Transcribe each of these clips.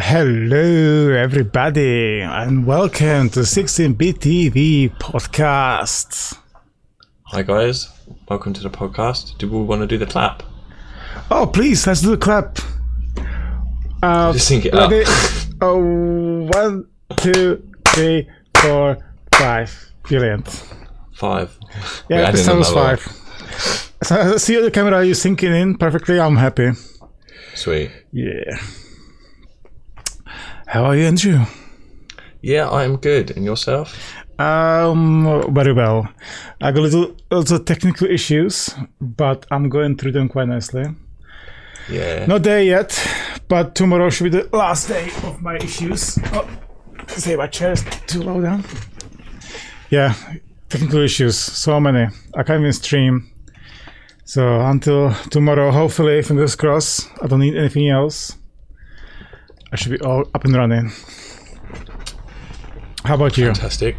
Hello, everybody, and welcome to 16-Bit TV podcast. Hi, guys. Welcome to the podcast. Do we want to do the clap? Oh, please, let's do the clap. Just sync it ready? up. Oh, 1, 2, 3, 4, 5. Brilliant. 5. Yeah, this time was 5. So, see the camera, you syncing in perfectly. I'm happy. Sweet. Yeah. How are you, Andrew? Yeah, I am good. And yourself? Very well. I got little technical issues, but I'm going through them quite nicely. Yeah. Not there yet, but tomorrow should be the last day of my issues. Oh, say my chair is too low down. Yeah, technical issues, so many. I can't even stream. So until tomorrow, hopefully, fingers crossed, I don't need anything else. I should be all up and running. How about you? Fantastic.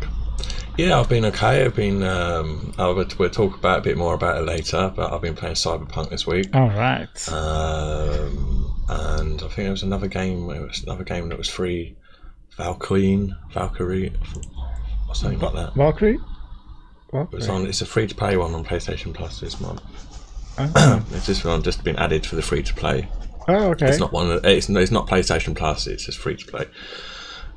Yeah, I've been okay. I've been. We'll talk about a bit more about it later. But I've been playing Cyberpunked this week. All right. And I think there was another game. It was another game that was free. Valkyrie, or something like that. Valkyrie? It's a free-to-play one on PlayStation Plus this month. Oh. It's just one just been added for the free-to-play. Oh, okay. It's not one. It's not PlayStation Plus. It's just free to play.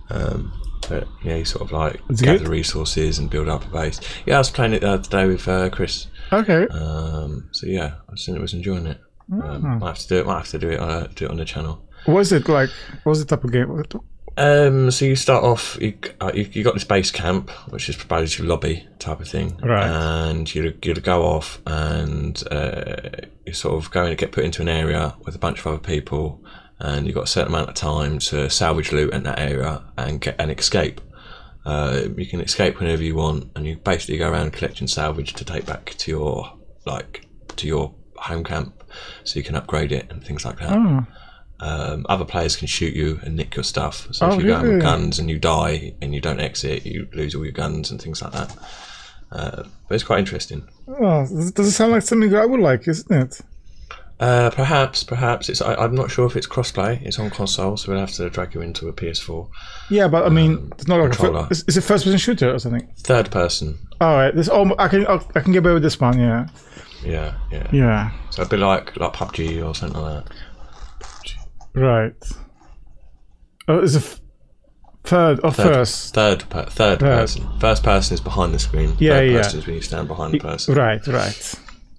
But yeah, you sort of like gather resources and build up a base. Yeah, I was playing it the other day with Chris. Okay. So yeah, I was enjoying it. Might have to do it. Might have to do it on the channel. What is it like? What's the type of game? So you start off. You got this base camp, which is proposed your lobby type of thing, right? And you go off and you sort of go and get put into an area with a bunch of other people, and you've got a certain amount of time to salvage loot in that area and escape. You can escape whenever you want, and you basically go around collecting salvage to take back to your home camp, so you can upgrade it and things like that. Oh. Other players can shoot you and nick your stuff. So if you go in with guns and you die and you don't exit, you lose all your guns and things like that. But it's quite interesting. Oh, does it sound like something I would like, isn't it? Perhaps. I'm not sure if it's crossplay. It's on console, so we'll have to drag you into a PS4. Yeah, but I mean, it's not like controller. Is it first-person shooter or something? Third person. All right. I can get away with this one. Yeah. Yeah. So it'd be like PUBG or something like that. Right. Oh, is it first? Third person. First person is behind the screen. Yeah, Third person is when you stand behind the person. Right.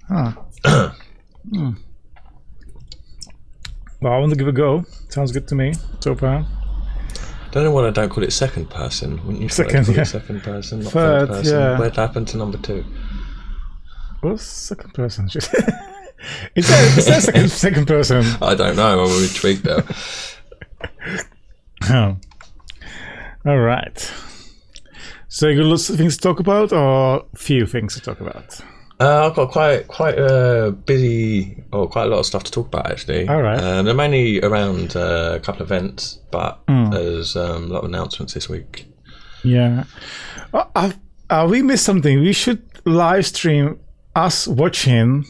Huh. Well, I want to give it a go. Sounds good to me so far. Don't know why I don't call it second person. Wouldn't you second, call yeah. it second person, not third person? Yeah. Where'd happen to number 2? What's second person? Is that second person? I don't know. I'm intrigued though. Oh. All right. So you got lots of things to talk about, or few things to talk about? I've got quite busy, or quite a lot of stuff to talk about actually. All right. They're mainly around a couple of events, but there's a lot of announcements this week. Yeah. We missed something. We should live stream us watching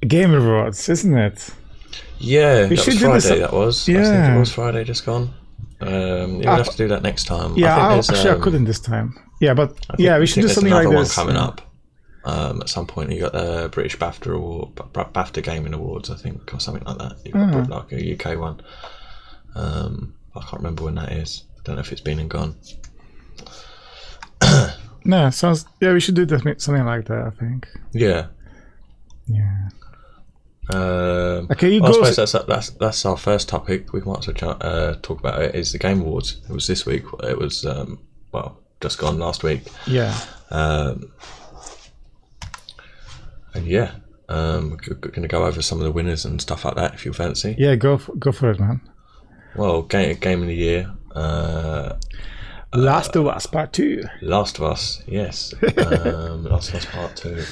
Game Awards, isn't it? Yeah, we that should was do Friday. That was. Yeah. I think it was Friday just gone. We'll have to do that next time. Yeah, I think I couldn't this time. Yeah, but we should do something like this. One coming up. At some point, you got the British BAFTA Award, BAFTA Gaming Awards, I think, or something like that. You got like a UK one. I can't remember when that is. I don't know if it's been and gone. No, sounds. Yeah, we should do something like that. I think. Yeah. Okay, I suppose that's our first topic. We might as well talk about it. Is the Game Awards? It was this week. It was just gone last week. Yeah. And yeah, we're going to go over some of the winners and stuff like that if you fancy. Yeah, go for it, man. Well, game of the year. Last of Us Part 2. Last of Us, yes. Last of Us Part 2.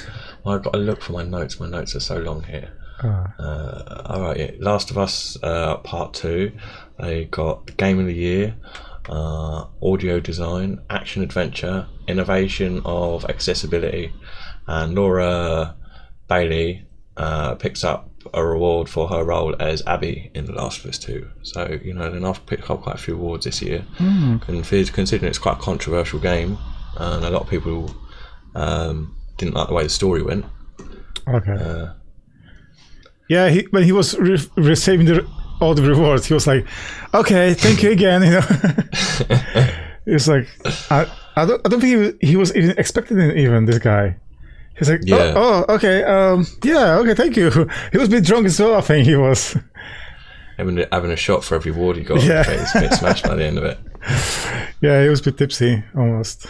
Well, I've got to look for my notes. My notes are so long here. All right, yeah. Last of Us Part 2. They got Game of the Year, Audio Design, Action Adventure, Innovation of Accessibility, and Laura Bailey picks up a reward for her role as Abby in The Last of Us 2. So, you know, then I've picked up quite a few awards this year. And considering it's quite a controversial game, and a lot of people didn't like the way the story went. Okay. Yeah, when he was receiving all the rewards, he was like, "Okay, thank you again." You know, he was like, "I don't think he was even expecting it. Even this guy, he's like, Yeah. oh, okay, yeah, okay, thank you." He was a bit drunk as well. I think he was Having a shot for every award he got. Yeah. He's been smashed by the end of it. Yeah, he was a bit tipsy almost.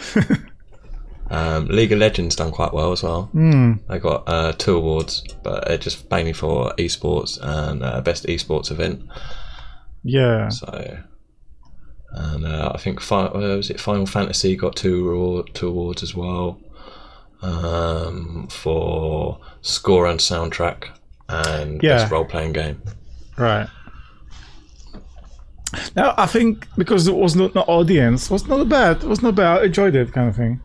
League of Legends done quite well as well. They got 2 awards, but just mainly for esports and best esports event. Yeah. So, and I think was it Final Fantasy got 2 awards as well, for score and soundtrack and best role playing game. Right. Now I think because there was no audience, it was not bad. It was not bad. I enjoyed it, kind of thing.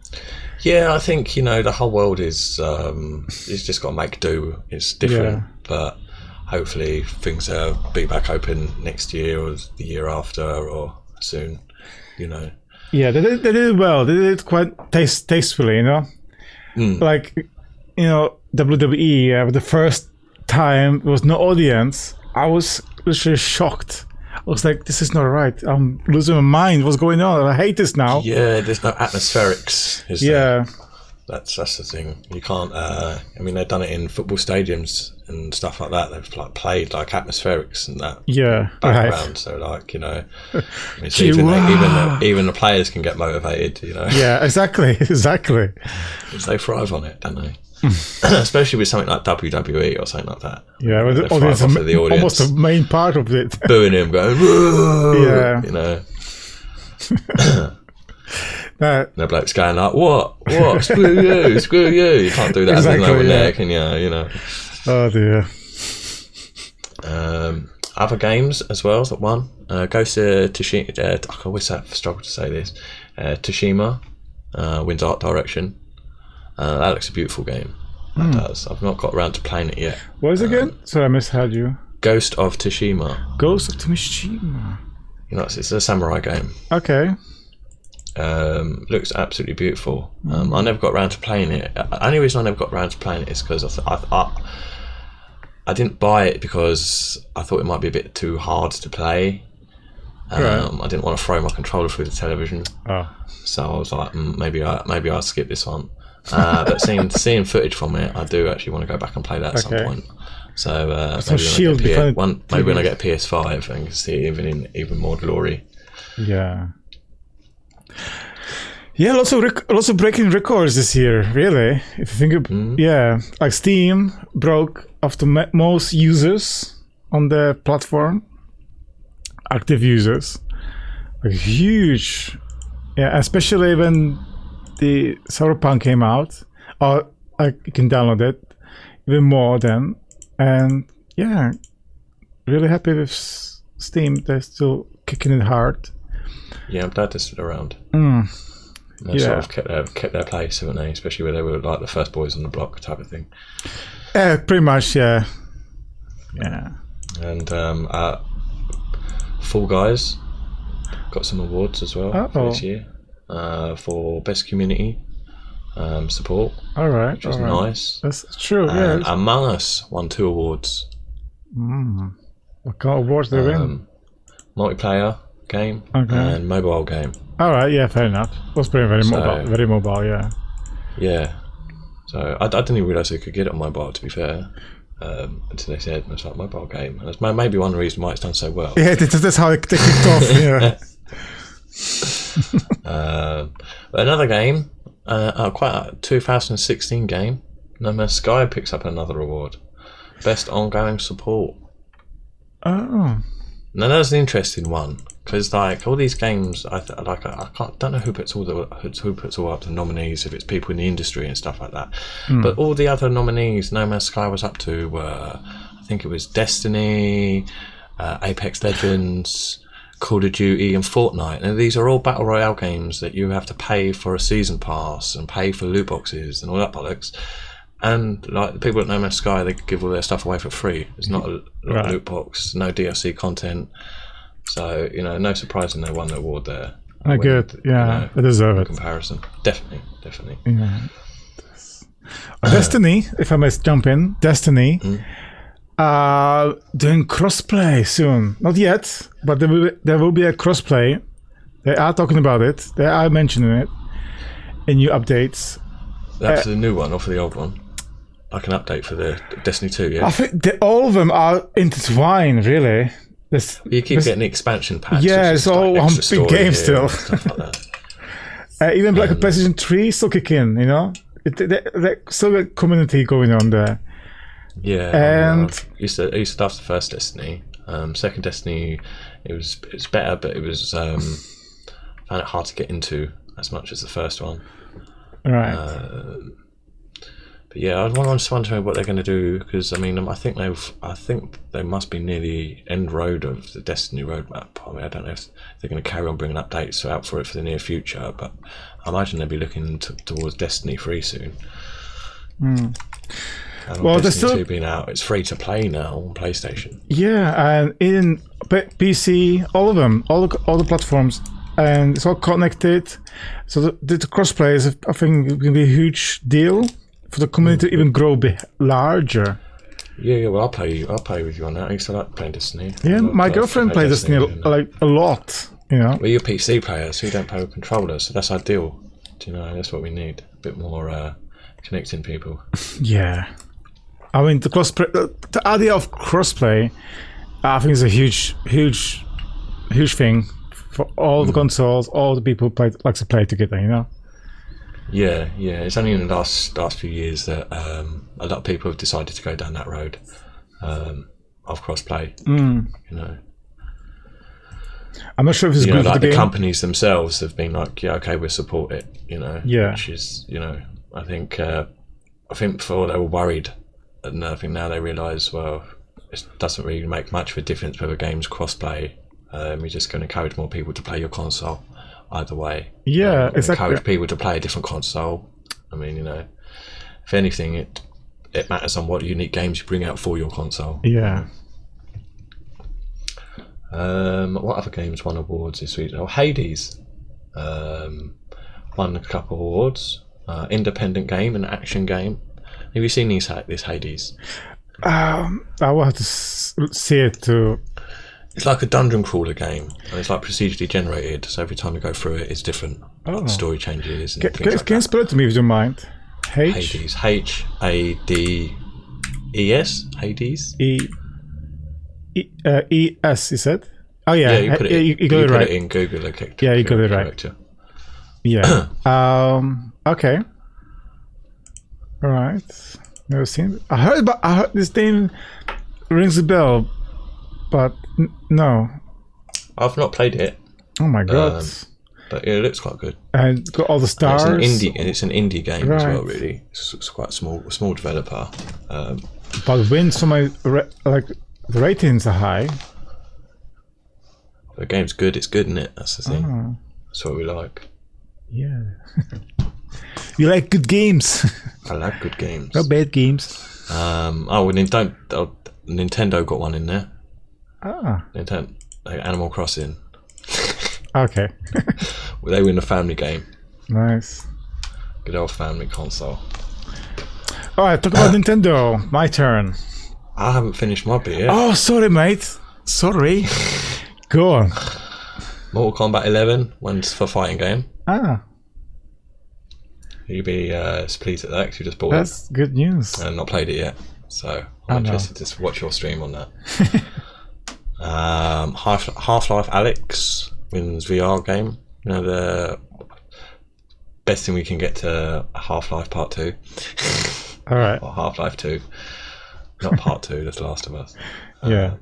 Yeah, I think, you know, the whole world is it's just got to make do. It's different, but hopefully things will be back open next year or the year after or soon, you know. Yeah, they did it well. They did it quite tastefully, you know. Like, you know, WWE, the first time there was no audience, I was literally shocked. I was like, this is not right. I'm losing my mind. What's going on? I hate this now. Yeah, there's no atmospherics, is there? Yeah. That's the thing. You can't. I mean, they've done it in football stadiums and stuff like that. They've like played like atmospherics and that background. Right. So like, you know, I mean, so even the players can get motivated. You know. Yeah, exactly. Because they thrive on it, don't they? Especially with something like WWE or something like that. Yeah, well, the audience, almost the main part of it. Booing him, going, whoa! Yeah. You know. The bloke's going like, what? Screw you! You can't do that. Exactly, There's no one there, can you? You know. Oh dear. Other games as well that won. Ghost of Tsushima. I always struggle to say this. Tsushima wins art direction. That looks a beautiful game. That does. I've not got around to playing it yet. What is it again? Sorry, I misheard you. Ghost of Tsushima. Ghost of Tsushima. You know, it's a samurai game. Okay. Looks absolutely beautiful. I never got around to playing it. The only reason I never got around to playing it is because I didn't buy it because I thought it might be a bit too hard to play. I didn't want to throw my controller through the television. So I was like, maybe I'll skip this one. But seeing footage from it, I do actually want to go back and play that at some point. So maybe when I get a PS5 and can see it in even more glory. Yeah. Yeah, lots of breaking records this year. Really, if you think of like Steam broke after most users on the platform, active users, like huge. Yeah, especially when the Cyberpunked came out, or you can download it even more then. And yeah, really happy with Steam. They're still kicking it hard. Yeah, I'm glad they're still around. They sort of kept their place, haven't they? Especially where they were like the first boys on the block type of thing. Yeah, pretty much. Yeah. And Fall Guys got some awards as well for this year for best community support. All right, which is nice. That's true. And yeah. Among Us won 2 awards. What kind of awards they win? Multiplayer game and mobile game. All right, yeah, fair enough. It was very mobile, yeah. Yeah. So I didn't even realise they could get it on mobile, to be fair. Until they said it was like mobile game. And that's maybe one reason why it's done so well. Yeah, that's how they kicked off, yeah. But another game, quite a 2016 game, No Man's Sky picks up another award. Best ongoing support. Oh. Now that's an interesting one, because like all these games, don't know who puts all up the nominees, if it's people in the industry and stuff like that. But all the other nominees No Man's Sky was up to were, I think it was Destiny, Apex Legends, Call of Duty, and Fortnite. And these are all battle royale games that you have to pay for a season pass and pay for loot boxes and all that bollocks. And like the people at No Man's Sky, they give all their stuff away for free. There's not a lot of loot box, no DLC content. So, no surprising they won the award there. Good. Yeah, they deserve it. Comparison. Definitely. Yeah. Destiny, if I may jump in, Destiny, doing crossplay soon. Not yet, but there will be a crossplay. They are talking about it. They are mentioning it in new updates. That's for the new one or for the old one? Like an update for the Destiny 2, yeah? I think all of them are intertwined, really. You keep getting the expansion packs. Yeah, it's all one big game still. Stuff like that. Even like a PlayStation 3 still kick in, There's still a community going on there. Yeah, and I used to love the first Destiny. Second Destiny, it's better, but it was found it hard to get into as much as the first one. Right. But yeah, I'm just wondering what they're going to do, because I think they must be near the end road of the Destiny roadmap. I don't know if they're going to carry on bringing updates out for it for the near future, but I imagine they'll be looking towards Destiny 3 soon. Well, Destiny 2 being out, it's free to play now on PlayStation. Yeah, and in PC, all of them, all the platforms, and it's all connected. So the crossplay is, I think, going to be a huge deal for the community to even grow larger. Yeah. Well, I'll play with you on that. I used to like playing Destiny. Yeah, my girlfriend plays Destiny like a lot. Well, you're a PC player, so you don't play with controllers, so that's ideal. That's what we need. A bit more connecting people. Yeah. The idea of crossplay, I think, is a huge thing for all the consoles, all the people who like to play together. Yeah. It's only in the last few years that a lot of people have decided to go down that road of crossplay. I'm not sure if it's good for the game. Companies themselves have been like, yeah, okay, we'll support it. Yeah. Which is, I think before they were worried. And I think now they realise, well, it doesn't really make much of a difference whether games crossplay. You're just going to encourage more people to play your console either way. Yeah, exactly. Encourage people to play a different console. If anything, it matters on what unique games you bring out for your console. Yeah. What other games won awards this week? Hades won a couple of awards. Independent game and action game. Have you seen this Hades? I will have to see it too. It's like a dungeon crawler game, and it's like procedurally generated. So every time you go through it, it's different. Like the story changes. And can you spell it to me if you don't mind? Hades. Hades. Hades. E-S, you said? Oh yeah. Yeah, you put it. You got it right. Put it in Google. Yeah, you got it right. Yeah. Okay. All right. Never seen it. I heard this name rings a bell, but no. I've not played it. Oh my god! But it looks quite good. And got all the stars. It's an indie game as well. Really, it's quite small developer. But wins for my the ratings are high. The game's good. It's good, isn't it? That's the thing. Oh. That's what we like. Yeah. You like good games. I like good games. No bad games. Nintendo got one in there. Nintendo, Animal Crossing. Okay. They win a family game. Nice. Good old family console. Alright, talk about Nintendo. My turn. I haven't finished my bit yet. Oh, sorry, mate. Sorry. Go on. Mortal Kombat 11, one's for fighting game. You'd be pleased at that because you just bought it. That's good news. And not played it yet, so I'm interested to watch your stream on that. Half-Life Alyx wins VR game. The best thing we can get to Half-Life Part 2. All right. Or Half-Life 2. Not Part 2, that's Last of Us. Yeah.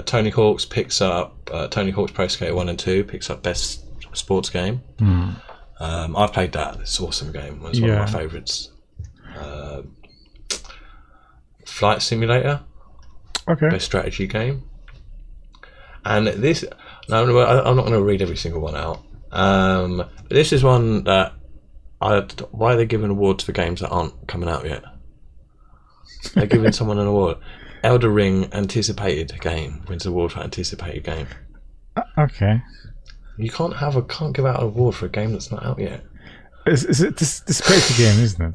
Tony Hawk's picks up Tony Hawk's Pro Skater 1 and 2 picks up best sports game. I've played that. It's an awesome game. It's one of my favourites. Flight Simulator. Okay. Best strategy game. And this, no, I'm not going to read every single one out. But this is one that Why are they giving awards for games that aren't coming out yet? They're giving someone an award. Elder Ring anticipated game wins award for anticipated game. Okay. You can't give out an award for a game that's not out yet. Is it this crazy game, isn't it?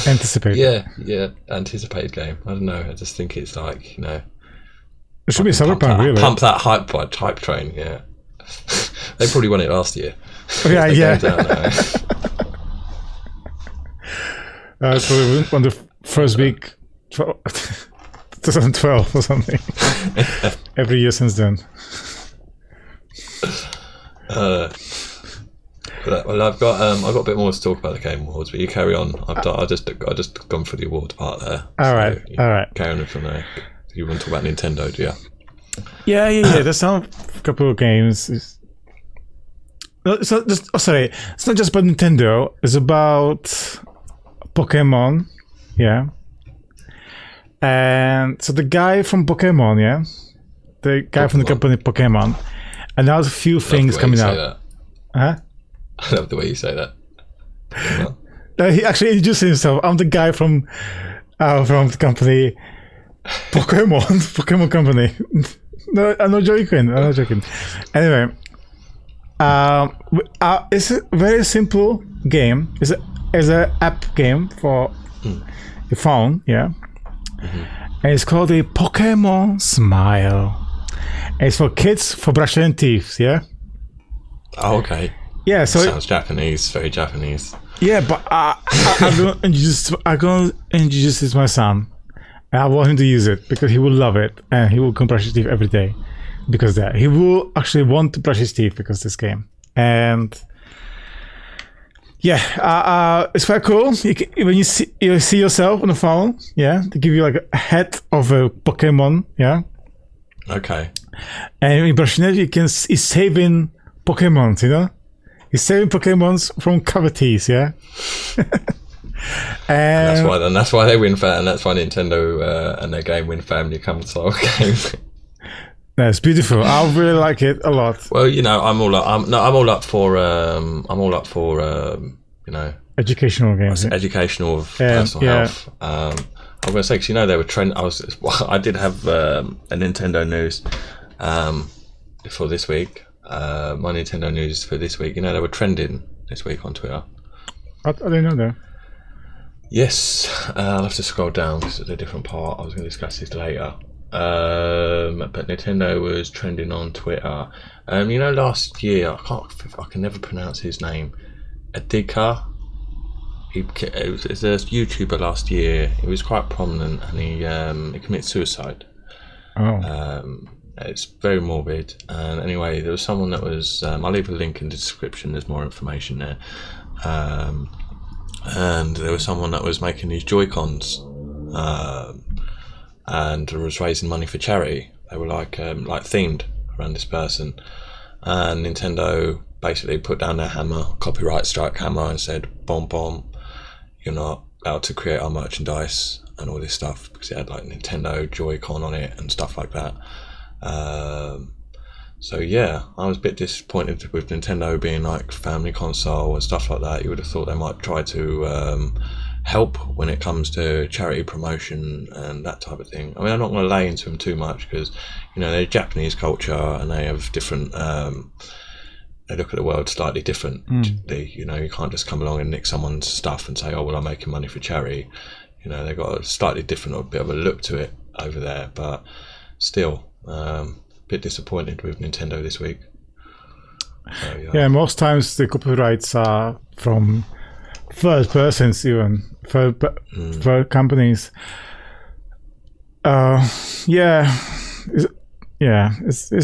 Anticipated. Yeah, anticipated game. I don't know. I just think it's like, It should be Cyberpunked, really. Pump that hype train. Yeah. They probably won it last year. Yeah. So on the first week, 2012 or something. Every year since then. Well, I've got a bit more to talk about the Game Awards, but you carry on. I just gone for the award part there. All right. Carry on from there. You want to talk about Nintendo, do you? Yeah. There's a couple of games. It's not just about Nintendo. It's about Pokemon. Yeah. And so the guy from Pokemon, the guy from the company Pokemon, and now a few things coming out. Huh? I love the way you say that. He actually introduced himself. I'm the guy from the company Pokemon company. No, I'm not joking. Anyway, it's a very simple game. It's an app game for your phone, and it's called a Pokemon Smile. And it's for kids for brushing teeth, Oh, okay. Yeah, so sounds Japanese, very Japanese. Yeah, but I'm gonna introduce it to my son. And I want him to use it because he will love it and he will come brush his teeth every day because that. He will actually want to brush his teeth because of this game. And it's quite cool. When you see yourself on the phone, they give you like a head of a Pokemon, Okay. And when you're brushing it, he's saving Pokemons, He's saving Pokemons from cavities, and that's why they win and that's why Nintendo and their game win family console game. That's beautiful. I really like it a lot. Well, I'm all up for educational games. Educational of personal health. I'm going to say, because they were trend. I did have a Nintendo news for this week. My Nintendo news for this week. They were trending this week on Twitter. I didn't know that. Yes, I'll have to scroll down because it's a different part. I was going to discuss this later. But Nintendo was trending on Twitter. Last year, I can never pronounce his name. Adika. He was a YouTuber last year. He was quite prominent and he committed suicide. It's very morbid. And anyway, there was someone that was. I'll leave a link in the description. There's more information there. And there was someone that was making these Joy-Cons, and was raising money for charity. They were like themed around this person, and Nintendo basically put down their hammer, copyright strike hammer, and said, "Bomb, you're not allowed to create our merchandise and all this stuff," because it had like Nintendo Joy-Con on it and stuff like that. So I was a bit disappointed with Nintendo being like family console and stuff like that. You would have thought they might try to help when it comes to charity promotion and that type of thing. I mean, I'm not going to lay into them too much because they're Japanese culture and they have different. They look at the world slightly differently. You can't just come along and nick someone's stuff and say, "Oh, well, I'm making money for charity." They've got a slightly different, or a bit of a look to it over there, but still. Bit disappointed with Nintendo this week. So, most times the copyrights are from third persons, even third companies. It's a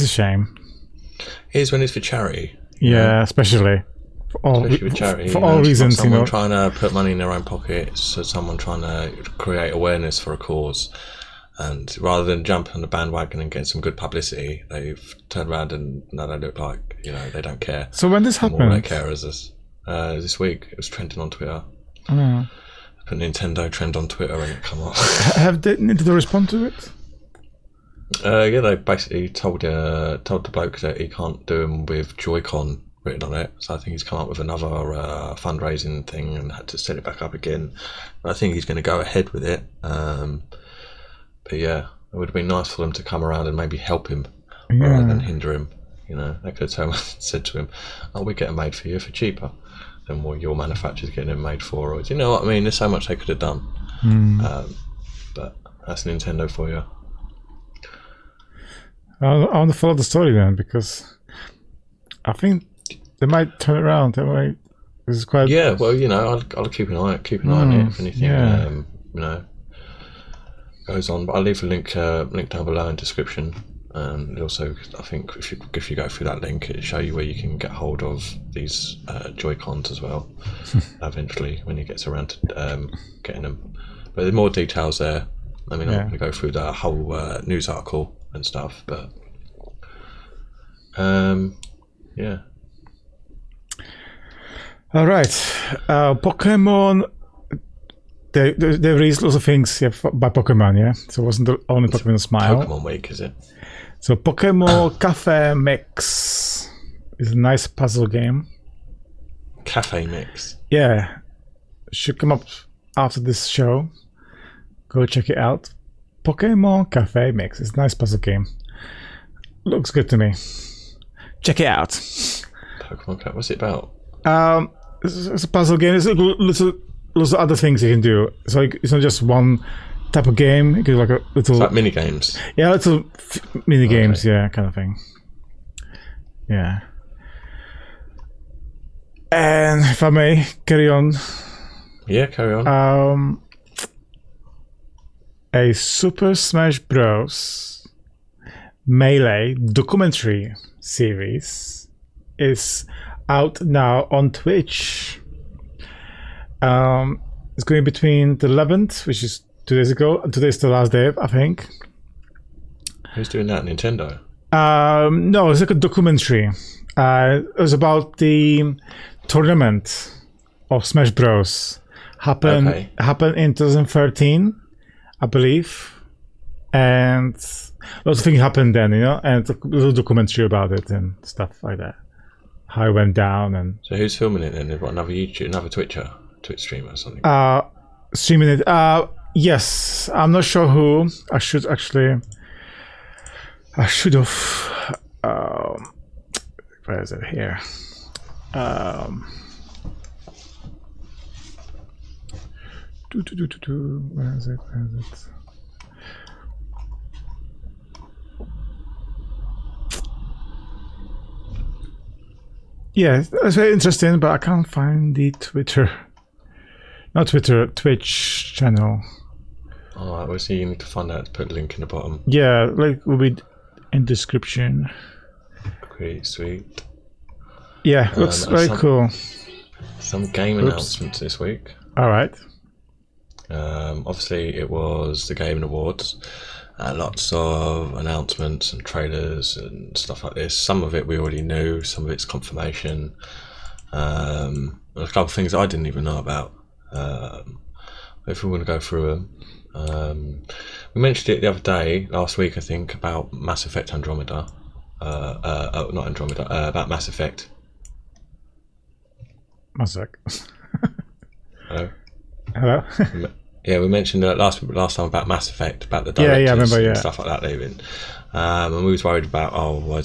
shame. It is when it's for charity. Especially with charity. For all reasons, someone trying to put money in their own pockets, so someone trying to create awareness for a cause. And rather than jump on the bandwagon and get some good publicity, they've turned around and now they look like they don't care. So when this happened, all they care is this week. It was trending on Twitter. I put Nintendo trend on Twitter and it come up. Did they respond to it? They basically told the bloke that he can't do them with Joy-Con written on it. So I think he's come up with another fundraising thing and had to set it back up again. But I think he's going to go ahead with it. But yeah, it would have been nice for them to come around and maybe help him rather than hinder him. You know, they could have said to him, "Oh, we get them made for you for cheaper than what your manufacturer's getting them made for." Or, do you know what I mean? There's so much they could have done. But that's Nintendo for you. I want to follow the story then, because I think they might turn around. This is quite. Yeah, well, you know, I'll keep an eye on it if anything. You know, goes on. But I'll leave a link down below in the description. And also, I think if you go through that link, it'll show you where you can get hold of these Joy-Cons as well. Eventually, when it gets around to getting them. But there's more details there. I mean, I'm not going to go through the whole news article and stuff, but yeah. All right, Pokemon. They released lots of things by Pokemon, yeah. So it wasn't the only Pokemon Smile. Pokemon Week, is it? So Pokemon Cafe Mix is a nice puzzle game. Cafe Mix. Yeah, should come up after this show. Go check it out. Pokemon Cafe Mix. It's a nice puzzle game. Looks good to me. Check it out. Pokemon Cafe. What's it about? It's a puzzle game. There's lots of other things you can do. So it's not just one type of game. You can do like a little. It's like mini games. Yeah, little mini games. Yeah, kind of thing. Yeah. And if I may carry on. Yeah, carry on. A Super Smash Bros. Melee documentary series is out now on Twitch. It's going between the 11th, which is 2 days ago, and today's the last day, I think. Who's doing that? Nintendo? No, it's like a documentary. It was about the tournament of Smash Bros. Happened in 2013. I believe, and lots of things happened then, you know, and a little documentary about it and stuff like that, how it went down. And so who's filming it then? They've got another Twitch streamer or something. Streaming it. Yes, I'm not sure who. I should have. Where is it here? Where is it? Yeah, it's very interesting, but I can't find the Twitch channel. Alright, well, so you need to find out to put a link in the bottom. Yeah, like will be in description. Great, sweet. Yeah, looks very cool. Some game announcements this week. Alright. Obviously, it was the Game Awards. Lots of announcements and trailers and stuff like this. Some of it we already knew, some of it's confirmation. There's a couple of things I didn't even know about. If we want to go through them. We mentioned it the other day, last week I think, about Mass Effect Andromeda. Not Andromeda, about Mass Effect. Mass Effect. Hello? Hello? Yeah, we mentioned last time about Mass Effect, about the directors I remember, and stuff like that leaving. And we was worried about,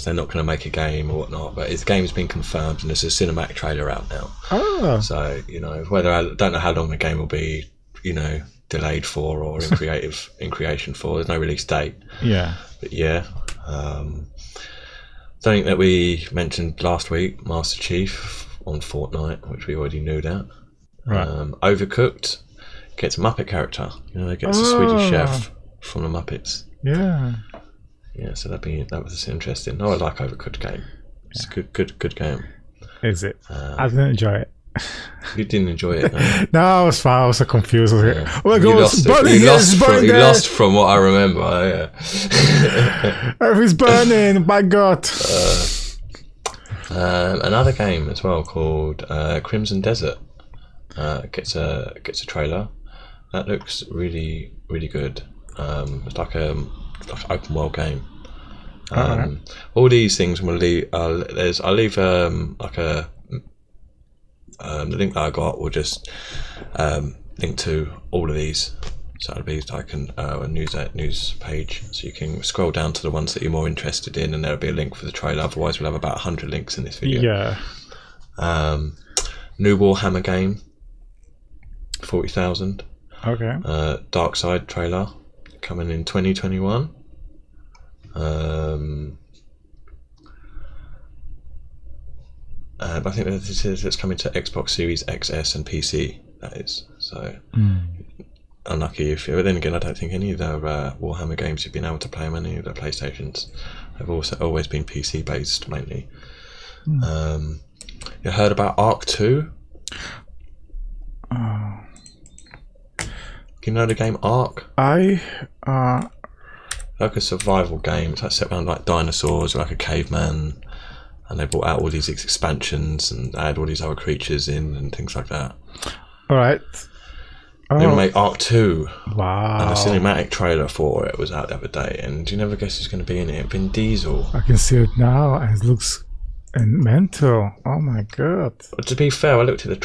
they're not going to make a game or whatnot, but the game's been confirmed and there's a cinematic trailer out now. Oh. So, you know, I don't know how long the game will be, you know, delayed for or in creation for. There's no release date. Yeah. But yeah. Something that we mentioned last week, Master Chief on Fortnite, which we already knew that. Right. Overcooked gets a Muppet character. You know, they get a Swedish chef from the Muppets. Yeah. Yeah, so that was interesting. I like Overcooked game. It's a good game. Is it? I didn't enjoy it. You didn't enjoy it, no? No, I was fine. I was so confused. I was like, oh my God, you lost from what I remember. Yeah. Everything's burning. My God. Another game as well called Crimson Desert gets a trailer. That looks really good. It's like an open world game. Alright. All these things will leave. I'll leave like a the link that I got will just link to all of these. So it'll be like a news page, so you can scroll down to the ones that you're more interested in, and there'll be a link for the trailer. Otherwise, we'll have about 100 links in this video. Yeah. New Warhammer game, 40,000. Okay. Dark Side trailer coming in 2021. I think it's coming to Xbox Series XS and PC. That is so. Unlucky if, but then again, I don't think any of the Warhammer games you've been able to play on any of the PlayStations. They've also always been PC based mainly. You heard about Ark 2? Do you know the game Ark? Like a survival game. It's like set around like dinosaurs, or like a caveman, and they brought out all these expansions and add all these other creatures in and things like that. all right. They will make Ark 2. Wow. And a cinematic trailer for it was out the other day, and you never guess who's going to be in it. Vin Diesel. I can see it now, and it looks mental. Oh my god. But to be fair, I looked at their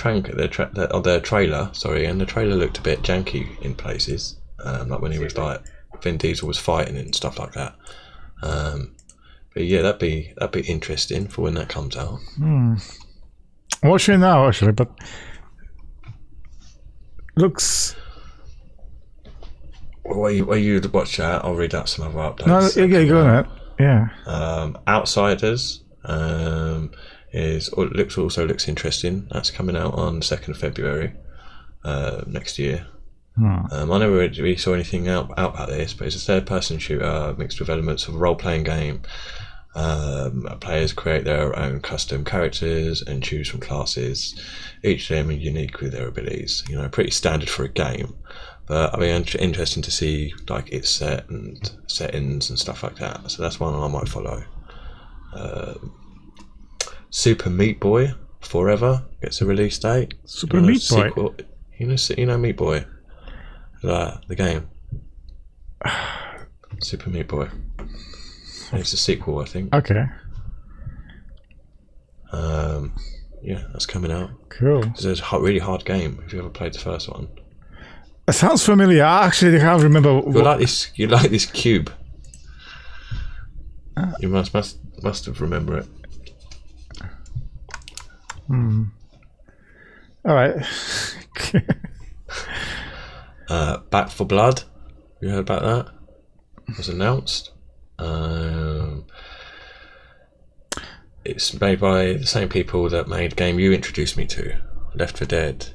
trailer, and the trailer looked a bit janky in places. Like when he was like Vin Diesel was fighting and stuff like that. But yeah, that'd be interesting for when that comes out. I'm watching it now actually, but looks. While you watch that, I'll read out some other updates. No, yeah, go on it. Yeah. Outsiders looks interesting. That's coming out on 2nd of February next year. I never really saw anything out about this, but it's a third-person shooter mixed with elements of a role-playing game. Players create their own custom characters and choose from classes. Each of them are unique with their abilities. You know, pretty standard for a game. But I mean, interesting to see like its set and settings and stuff like that. So that's one I might follow. Super Meat Boy Forever gets a release date. Super Meat Boy. Boy. You know Meat Boy. The game. Super Meat Boy. It's a sequel, I think. Okay. Yeah, that's coming out. Cool. It's a really hard game. If you ever played the first one, It sounds familiar. I actually can't remember. You like this cube. You must have remember it. All right. Back for Blood. You heard about that? It was announced. It's made by the same people that made the game you introduced me to, Left 4 Dead.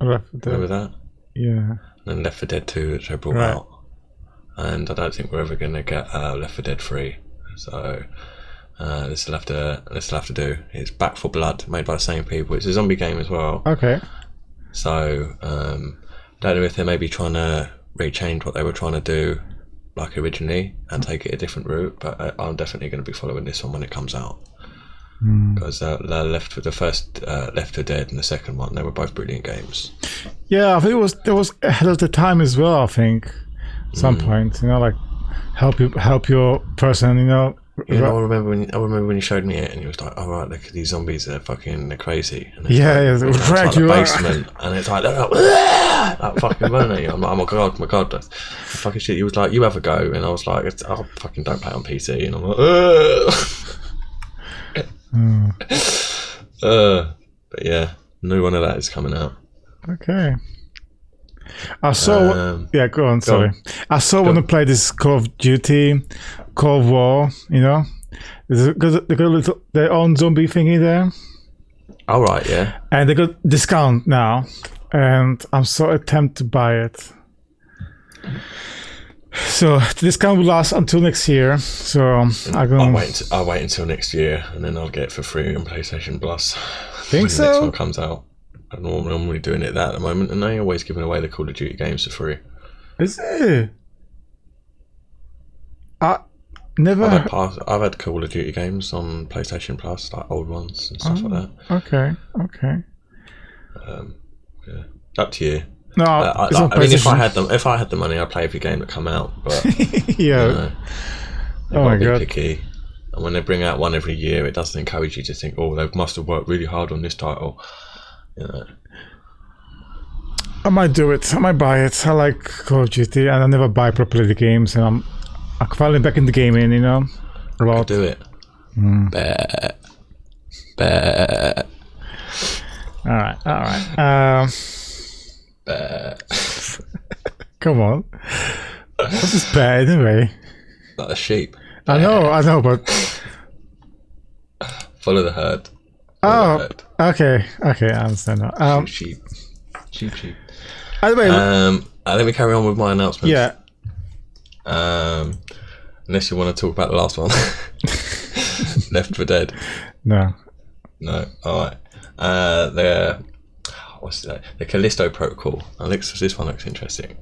Remember that? Yeah. And Left 4 Dead 2, which I brought out. And I don't think we're ever going to get Left 4 Dead 3. So this will have to do. It's Back for Blood, made by the same people. It's a zombie game as well. Okay. So don't know if they're maybe trying to rechange what they were trying to do like originally and take it a different route, but I'm definitely going to be following this one when it comes out, because they're left with the first Left 4 Dead and the second one. They were both brilliant games. Yeah, I think it was ahead of the time as well. I think at some point, you know, like help your person, you know. Yeah, I remember when you showed me it, and you was like, "Oh right, look at these zombies. They're crazy." And Yeah, it was like the basement, and it's like, like fucking running at you. I'm like, oh my god, that's fucking shit. He was like, "You have a go," and I was like, "I fucking don't play on PC," and I'm like, but yeah, new one of that is coming out. Okay. I saw. Yeah, go on. Sorry, I saw when I played this Call of Duty, Cold War. You know, because they got their own zombie thingy there. All right, yeah. And they got discount now, and I'm so tempted to buy it. So the discount will last until next year. So I'll wait until next year, and then I'll get it for free on PlayStation Plus. Think when so? The next one comes out. I'm normally doing it that at the moment, and they're always giving away the Call of Duty games for free. Is it? I never. I've had Call of Duty games on PlayStation Plus, like old ones and stuff like that. Okay. Yeah, up to you. No, I mean, if I had the money, I'd play every game that come out. But yeah. oh my god, picky. And when they bring out one every year, it doesn't encourage you to think, oh, they must have worked really hard on this title. You know. I might do it. I might buy it. I like Call of Duty, and I never buy properly the games, and I'm finally back in the gaming, you know. A lot. Do it. Bah. All right. Bah. Come on. What's this bad anyway? Like a sheep. I know, but Follow the herd. Okay, I understand now. Sheep. Anyway, let me carry on with my announcements. yeah. Unless you want to talk about the last one. Left 4 Dead. No. Alright. What's that? The Callisto Protocol. This one looks interesting.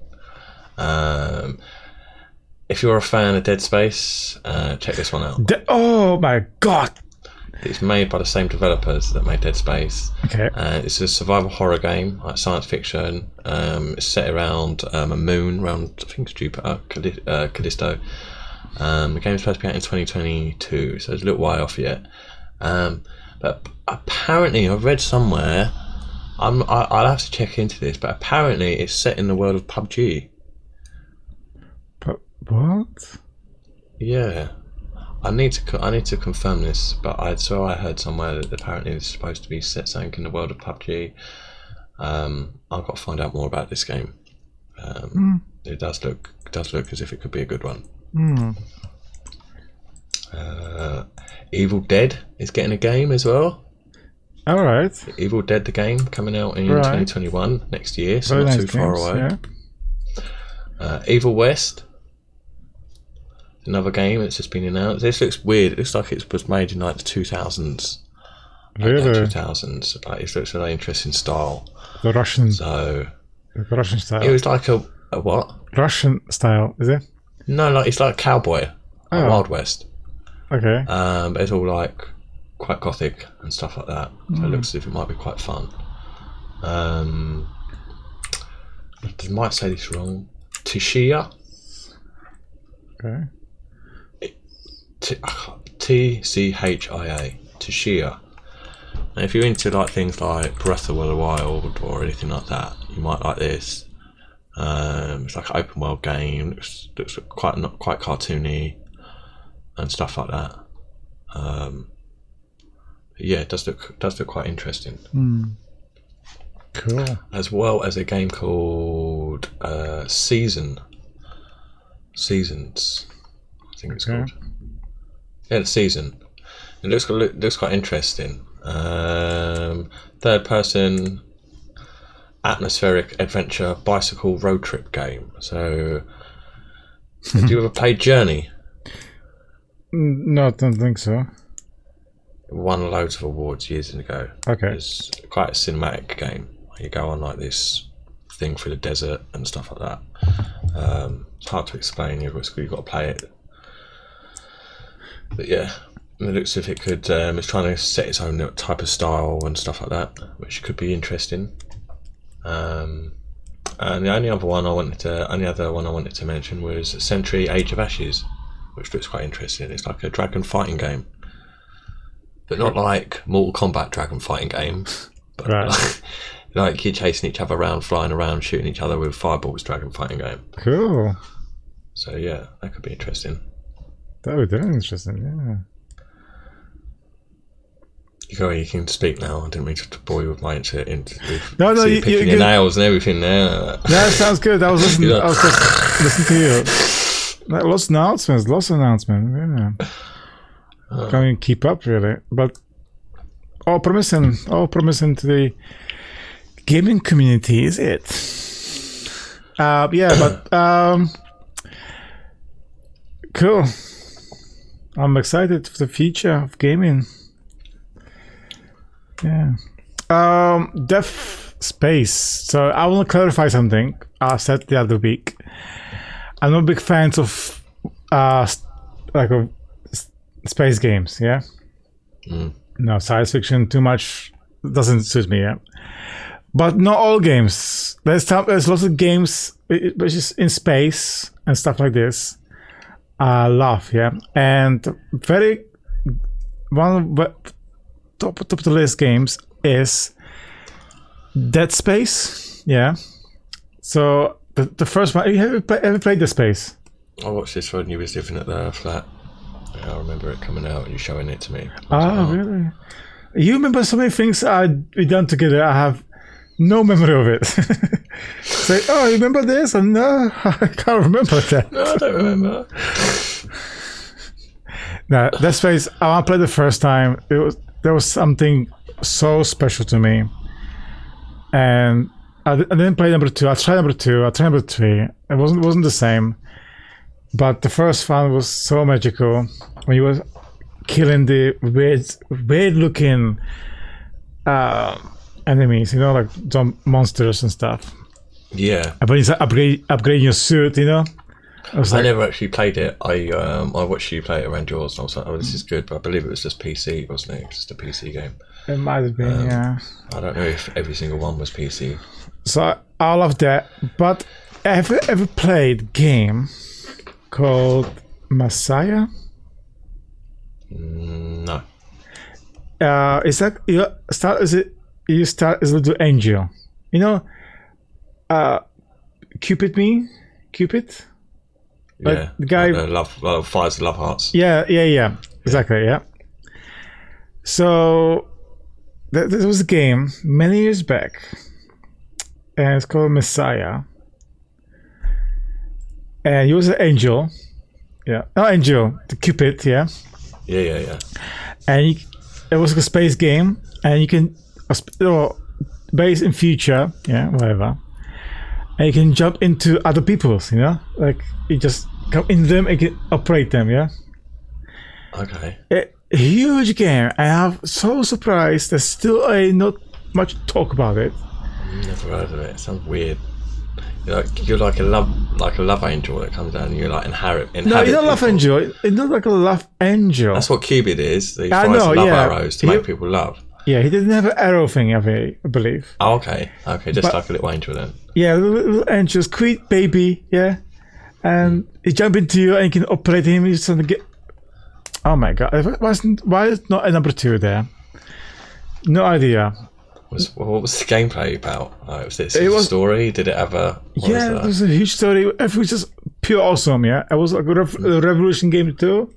If you're a fan of Dead Space, check this one out. Oh my god. It's made by the same developers that made Dead Space. Okay. It's a survival horror game, like science fiction. It's set around a moon, around I think it's Jupiter, Callisto. The game's supposed to be out in 2022, so it's a little while off yet. But apparently, I've read somewhere. I'll have to check into this, but apparently, it's set in the world of PUBG. But what? Yeah. I need to confirm this, but I heard somewhere that apparently it's supposed to be set something in the world of PUBG. I've got to find out more about this game. It does look as if it could be a good one. Evil Dead is getting a game as well. All right. Evil Dead the game coming out in 2021 next year, so not too far away. Yeah. Evil West. Another game that's just been announced. This looks weird. It looks like it was made in like the 2000s. Really? 2000s. Like, it looks like an interesting style. The Russian Russian style, is it? No, like it's like cowboy, like Wild West. Okay. But it's all like quite gothic and stuff like that. So it looks as if it might be quite fun. I might say this wrong. Tishia. Okay. Tchia. Tishia. And if you're into like things like Breath of the Wild or anything like that, you might like this. It's like an open world game. Looks quite cartoony and stuff like that. Yeah, it does look quite interesting. Cool. As well as a game called Seasons, I think it's called. Yeah, The Season. It looks quite interesting. Third person atmospheric adventure bicycle road trip game. So, have you ever played Journey? No, I don't think so. It won loads of awards years ago. Okay. It's quite a cinematic game. You go on like this thing through the desert and stuff like that. It's hard to explain. You've got to play it. But yeah, it looks as if it could. It's trying to set its own type of style and stuff like that, which could be interesting. And the only other one I wanted to mention was Century: Age of Ashes, which looks quite interesting. It's like a dragon fighting game, but not like Mortal Kombat dragon fighting game, but like you're chasing each other around, flying around, shooting each other with fireballs dragon fighting game. Cool. So yeah, that could be interesting. That would be very interesting, yeah. You can speak now. I didn't mean to bore you with my picking you your nails and everything there. That sounds good. I was listening. I was just listening to you. Lots of announcements. Yeah. Can't keep up really, but all promising to the gaming community is it? Cool. I'm excited for the future of gaming. Yeah. Deaf Space. So I want to clarify something I said the other week. I'm not big fans of space games, yeah? No, science fiction too much doesn't suit me, yeah? But not all games. There's lots of games which is in space and stuff like this. I love, yeah? And very one of top of the list games is Dead Space. Yeah. So the first one. Have you ever played Dead Space? I watched this when you was living at the flat. Yeah, I remember it coming out and you showing it to me. Really? You remember so many things we done together. I have no memory of it. Say, you remember this? And no, I can't remember that. No, I don't remember. No, Dead Space. I played the first time. There was something so special to me, and I didn't play number 2. I tried number 2. I tried number 3. It wasn't the same. But the first one was so magical when you were killing the weird looking enemies, like some monsters and stuff. Yeah. But it's upgrading your suit, I never actually played it. I watched you play it around yours, and I was like, "Oh, this is good." But I believe it was just PC, wasn't it? Just a PC game. It might have been, yeah. I don't know if every single one was PC. So I love that. But have you ever played a game called Messiah? No. Is that you start as a little angel? Cupid. Like Yeah. the guy fires the love hearts. Yeah. Exactly. Yeah. So there was a game many years back, and it's called Messiah. And he was an angel. Yeah. No, angel. The Cupid. Yeah. Yeah. And it was like a space game, and you can based in future. Yeah. Whatever. And you can jump into other people's. Like you just come in them and can operate them. Yeah. Okay. A huge game. And I'm so surprised there's still not much talk about it. Never heard of it. It sounds weird. You're like a love angel that comes down and you like inhabit. No, you're not a love angel. It's not like a love angel. That's what Cupid is. He fires love arrows to make people love. Yeah, he didn't have an arrow thing, I believe. Oh, okay, just like a little angel then. Yeah, little angel, sweet baby, yeah. And he jump into you and you can operate him. He's trying to get. Oh my god! Why is not a number 2 there? No idea. What was the gameplay about? Was it a story? Did it have a? Yeah, it was a huge story. It was just pure awesome. Yeah, it was like a revolution game too,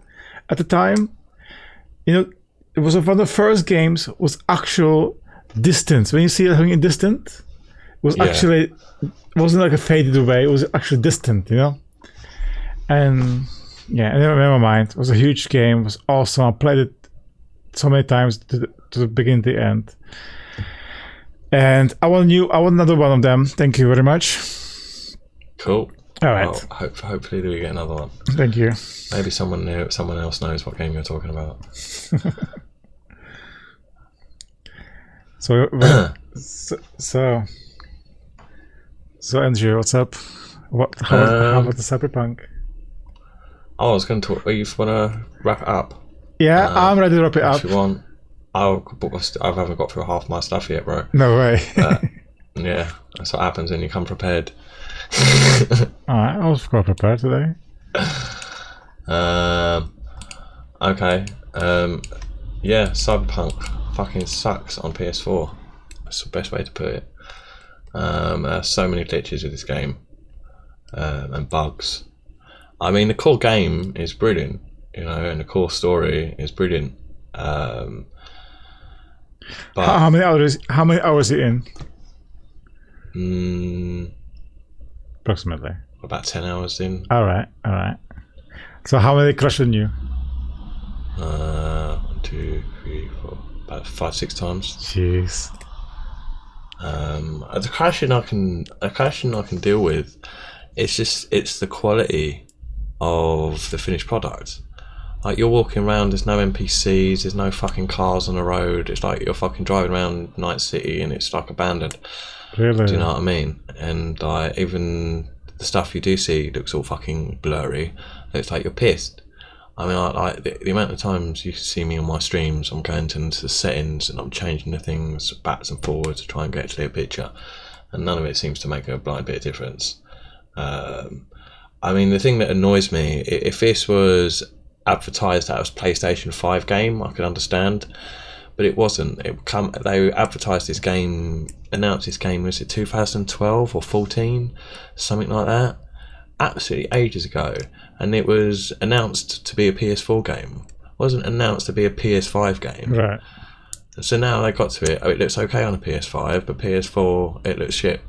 at the time. It was one of the first games was actual distance. When you see it having a distant, it was actually it wasn't like a faded away. It was actually distant. And yeah, never mind. It was a huge game. It was awesome. I played it so many times to the beginning to the end. And I want another one of them. Thank you very much. Cool. All right. Well, hopefully we get another one. Thank you. Maybe someone else knows what game you're talking about. So Andrew, what's up? How about the Cyberpunk? I was going to talk. You want to wrap it up? Yeah, I'm ready to wrap it up. If you want. I haven't got through half my stuff yet, bro. No way. Yeah, that's what happens when you come prepared. Alright, I was quite prepared today. Okay. Yeah, Cyberpunk fucking sucks on PS4. That's the best way to put it. There's so many glitches with this game. And bugs. I mean, the core game is brilliant, and the core story is brilliant. But how many hours are you in? Approximately. About 10 hours in. All right. So how many crashed on you? 1, 2, 3, 4, about 5-6 times. Jeez. The crashing I can deal with. It's the quality of the finished product. Like, you're walking around, there's no NPCs, there's no fucking cars on the road. It's like you're fucking driving around Night City and it's like abandoned. Really? Do you know what I mean? And like, even the stuff you do see looks all fucking blurry. It's like you're pissed. I mean, like the amount of times you see me on my streams, I'm going into the settings and I'm changing the things backwards and forwards to try and get a clear picture, and none of it seems to make a blind bit of difference. I mean, the thing that annoys me, if this was advertised that it was PlayStation 5 game, I could understand, but it wasn't. They advertised this game, announced this game, was it 2012 or 14, something like that, absolutely ages ago, and it was announced to be a PS4 game. It wasn't announced to be a PS5 game. Right. So now they got to it. Oh, it looks okay on a PS5, but PS4 it looks shit.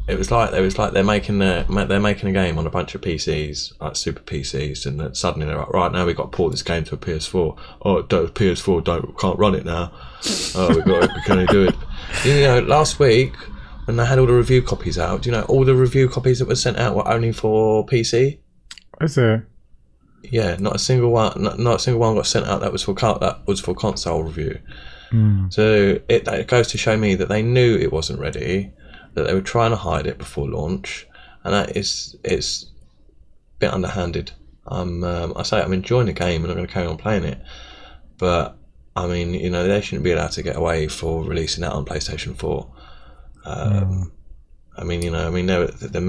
It was like they're making a game on a bunch of PCs, like super PCs, and then suddenly they're like, right, now we've got to port this game to a PS4. Oh, PS4 can't run it now. Oh, we can only do it. You know, last week when they had all the review copies out, do you know all the review copies that were sent out were only for PC? Is there? Yeah, not a single one. Not a single one got sent out that was for console review. So it goes to show me that they knew it wasn't ready, that they were trying to hide it before launch, and it's a bit underhanded. I'm enjoying the game and I'm going to carry on playing it, but I mean, you know, they shouldn't be allowed to get away for releasing that on PlayStation 4. I mean, you know, the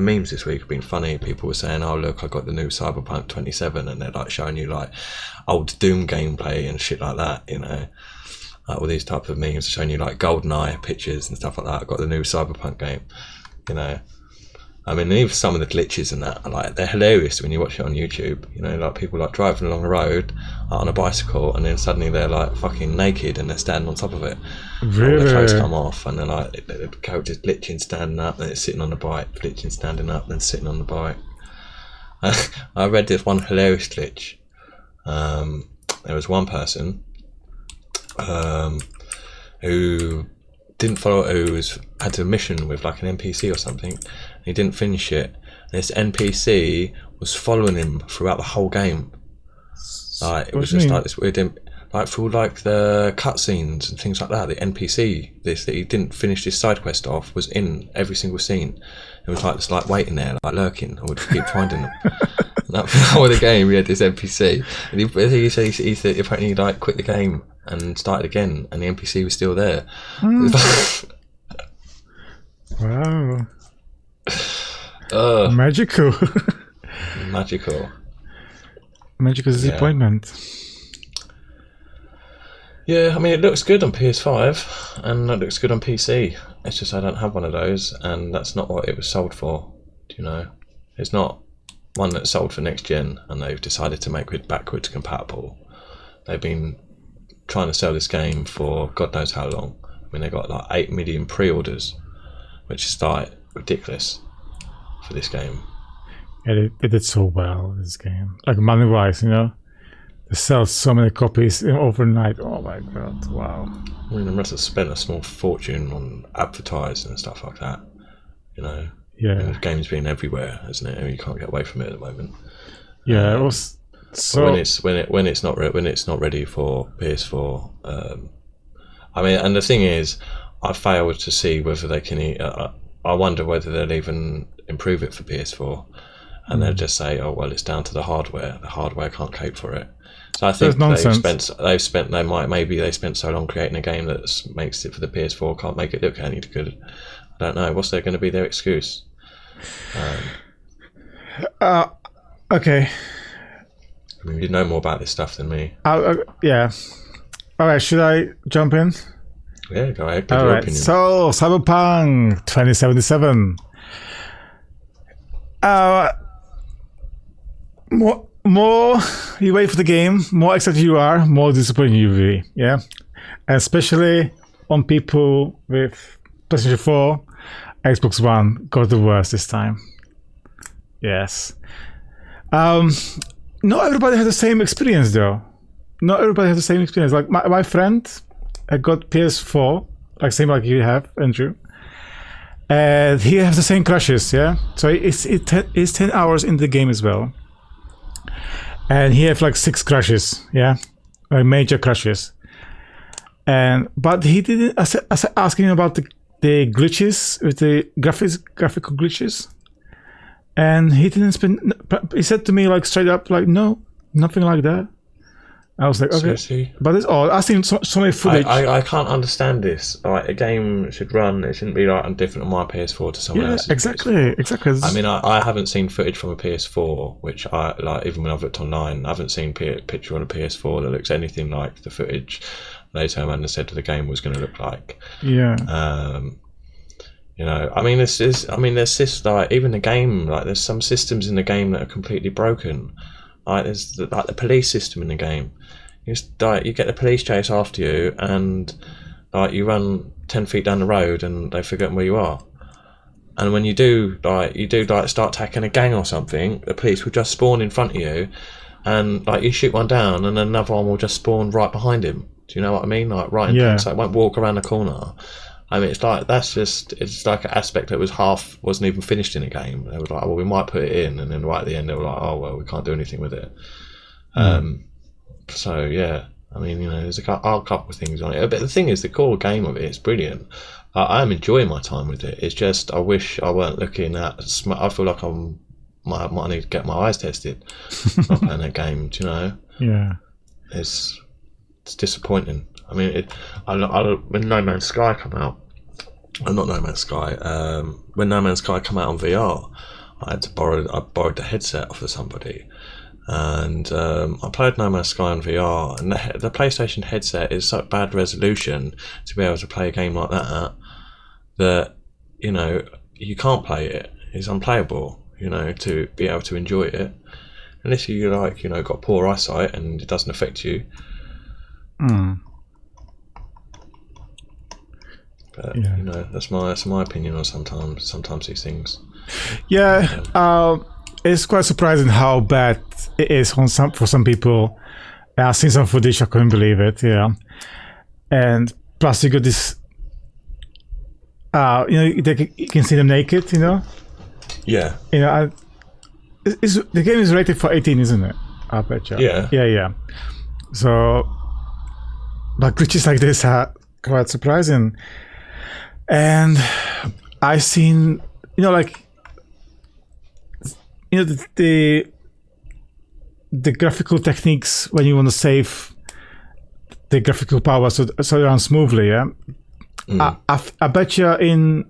memes this week have been funny. People were saying, "Oh, look, I got the new Cyberpunked 27," and they're like showing you like old Doom gameplay and shit like that. You know, like all these types of memes showing you like GoldenEye pictures and stuff like that. I got the new Cyberpunk game. You know, I mean, even some of the glitches and that, like, they're hilarious when you watch it on YouTube. You know, like people like driving along the road on a bicycle, and then suddenly they're like fucking naked and they're standing on top of it. Really? All the clothes come off, and then like the character's glitching, standing up, then it's sitting on the bike, glitching, standing up, then sitting on the bike. I read this one hilarious glitch. There was one person who didn't follow, had a mission with like an NPC or something, and he didn't finish it. This NPC was following him throughout the whole game. Like, it was just like this weird, like through like the cutscenes and things like that. The NPC, that he didn't finish this side quest off, was in every single scene. It was like just like waiting there, like lurking. I would keep finding them. And that for the whole of the game, we had this NPC, and he said apparently he like quit the game and started again, and the NPC was still there. Wow. Magical. Magical disappointment. Yeah, I mean, it looks good on PS5 and it looks good on PC. It's just I don't have one of those, and that's not what it was sold for. Do you know? It's not one that's sold for next gen, and they've decided to make it backwards compatible. They've been trying to sell this game for God knows how long. I mean, they got like 8 million pre-orders, which is like ridiculous for this game. Yeah, it did so well, this game. Like money-wise, you know? They sell so many copies overnight. Oh my god, wow. I mean, they must have spent a small fortune on advertising and stuff like that, you know? Yeah. I mean, the game's been everywhere, isn't it? I mean, you can't get away from it at the moment. Yeah, it was so... When it's not ready for PS4, I mean, and the thing is, I failed to see whether they can... I wonder whether they'll even improve it for PS4, and they'll just say, "Oh well, it's down to the hardware. The hardware can't cope for it." So I think they spent so long creating a game that makes it for the PS4 can't make it look any good. I don't know. What's going to be their excuse? Okay. I mean, you know more about this stuff than me. Yeah. All right. Should I jump in? Yeah, go ahead. Give All your right. opinion. So, Cyberpunk 2077. More you wait for the game, more excited you are, more disappointed you will be. Yeah, and especially on people with PlayStation 4, Xbox One got the worst this time. Yes. Not everybody has the same experience though. Not everybody has the same experience. Like my friend got PS4, like same like you have, Andrew. And he has the same crashes, yeah. So it's 10 hours in the game as well, and he have like 6 crashes, yeah, like major crashes. But he didn't. I said asking him about the glitches with the graphical glitches, and he didn't spend. He said to me like straight up, like, no, nothing like that. I was like, okay, Seriously? but it's odd. I've seen so many footage. I can't understand this. Like, a game should run. It shouldn't be like different on my PS4 to someone else's. Exactly. I mean, I haven't seen footage from a PS4, which I like. Even when I've looked online, I haven't seen picture on a PS4 that looks anything like the footage they turned around and said the game was going to look like. Yeah. You know, I mean, there's like even the game, like there's some systems in the game that are completely broken. Like there's the police system in the game. You get the police chase after you, and like you run 10 feet down the road, and they've forgotten where you are. And when you do start attacking a gang or something, the police will just spawn in front of you, and like you shoot one down, and another one will just spawn right behind him. Do you know what I mean? Like right in front, so it won't walk around the corner. I mean, it's like it's like an aspect that wasn't even finished in the game. They were like, well, we might put it in, and then right at the end they were like, oh well, we can't do anything with it. So yeah, I mean, you know, there's a couple of things on it. But the thing is, the core game of it is brilliant. I am enjoying my time with it. It's just I wish I weren't looking at. I feel like I might need to get my eyes tested. Not playing that game, do you know? Yeah. It's disappointing. I mean, when No Man's Sky come out, not No Man's Sky. When No Man's Sky come out on VR, I borrowed the headset off of somebody, and I played No Man's Sky on VR, and the PlayStation headset is such bad resolution to be able to play a game like that you know you can't play it. It's unplayable, you know, to be able to enjoy it unless you got poor eyesight and it doesn't affect you. But you know, that's my opinion on sometimes these things. Yeah. It's quite surprising how bad it is for some people. I've seen some footage, I couldn't believe it. Yeah, and plus you got this. You know, you can see them naked. You know. Yeah. You know, the game is rated for 18, isn't it? I bet you. Yeah. Yeah. So, but glitches like this are quite surprising. And I've seen, you know, like, you know, the graphical techniques when you want to save the graphical power so it runs smoothly. Yeah, I bet you in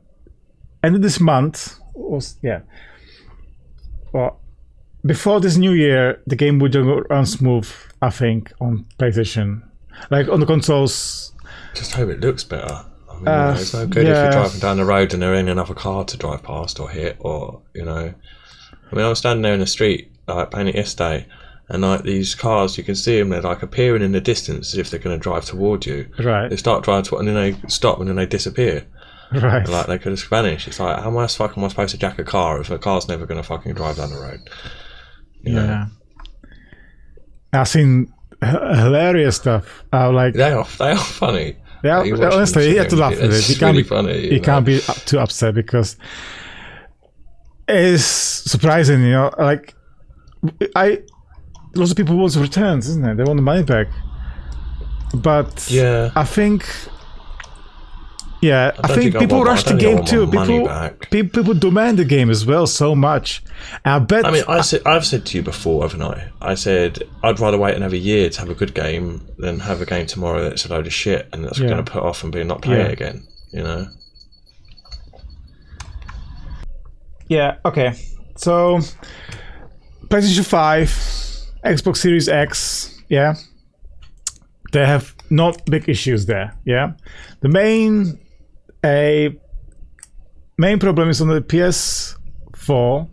end of this month well, before this new year, the game would run smooth. I think on PlayStation, like on the consoles. Just hope it looks better. I mean, it's no good if you're driving down the road and there ain't another car to drive past or hit, or you know. I mean, I was standing there in the street, like playing it yesterday, and like these cars, you can see them. They're like appearing in the distance as if they're going to drive toward you. Right. They start driving, and then they stop, and then they disappear. Right. And, like they could just vanish. It's like, how am I supposed to jack a car if a car's never going to fucking drive down the road? You know? I've seen hilarious stuff. Like they are funny. Yeah, honestly, you have to laugh at it. You can't really be funny. You can't be too upset because it's surprising. You know, like lots of people want returns, isn't it? They want the money back. But yeah, I think people rush the game too. People demand the game as well so much. I bet. I mean, I've said to you before, haven't I? I said I'd rather wait and have a year to have a good game than have a game tomorrow that's a load of shit and that's going to put off and not play it again. You know. Yeah. Okay. So, PlayStation 5, Xbox Series X. Yeah. They have not big issues there. Yeah. The main problem is on the PS4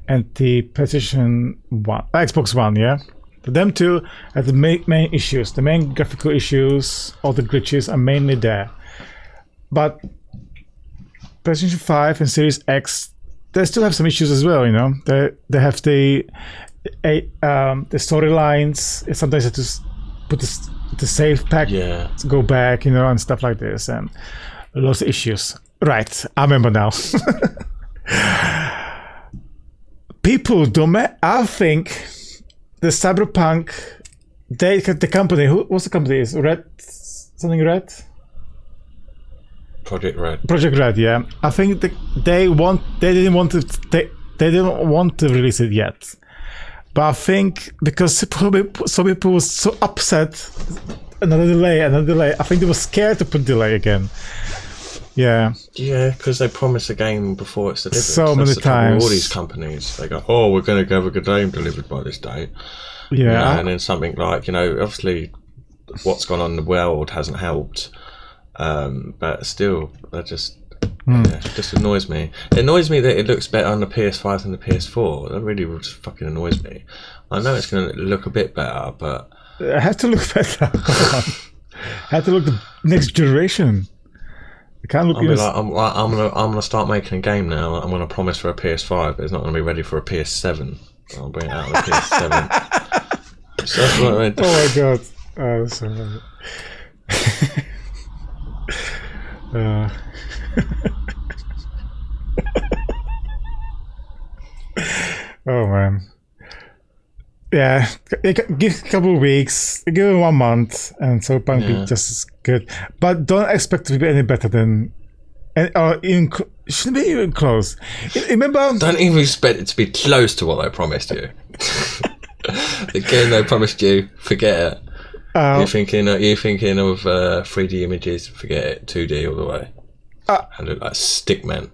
and the PlayStation 1, Xbox One, yeah? But them two are the main issues. The main graphical issues, all the glitches are mainly there. But PlayStation 5 and Series X, they still have some issues as well, you know? They have the storylines. Sometimes you have to put the save pack to go back, you know, and stuff like this. And lots of issues. Right, I remember now. People I think the Cyberpunk, the company, what's the company is? Red? Project Red, yeah. I think they didn't want to release it yet. But I think because some people were so upset, another delay. I think they were scared to put delay again. Yeah. Yeah, because they promise a game before it's delivered. So many times. All these companies, they go, "Oh, we're going to have a good game delivered by this date." Yeah. And then something like, obviously, what's gone on in the world hasn't helped. But still, that just it just annoys me. It annoys me that it looks better on the PS5 than the PS4. That really just fucking annoys me. I know it's going to look a bit better, but it has to look better. Come on. It has to look the next generation. It can't look. I'm gonna start making a game now. I'm gonna promise for a PS5, but it's not gonna be ready for a PS7. I'll bring it out on the PS7. So that's what I mean. Oh my god! Sorry. Oh man. Yeah, give a couple of weeks, give it 1 month, and Cyberpunk be just as good. But don't expect to be any better than, or even shouldn't be even close. Remember? Don't even expect it to be close to what they promised you. The game they promised you, forget it. You're thinking of 3D images, forget it. 2D all the way. And look like stickmen.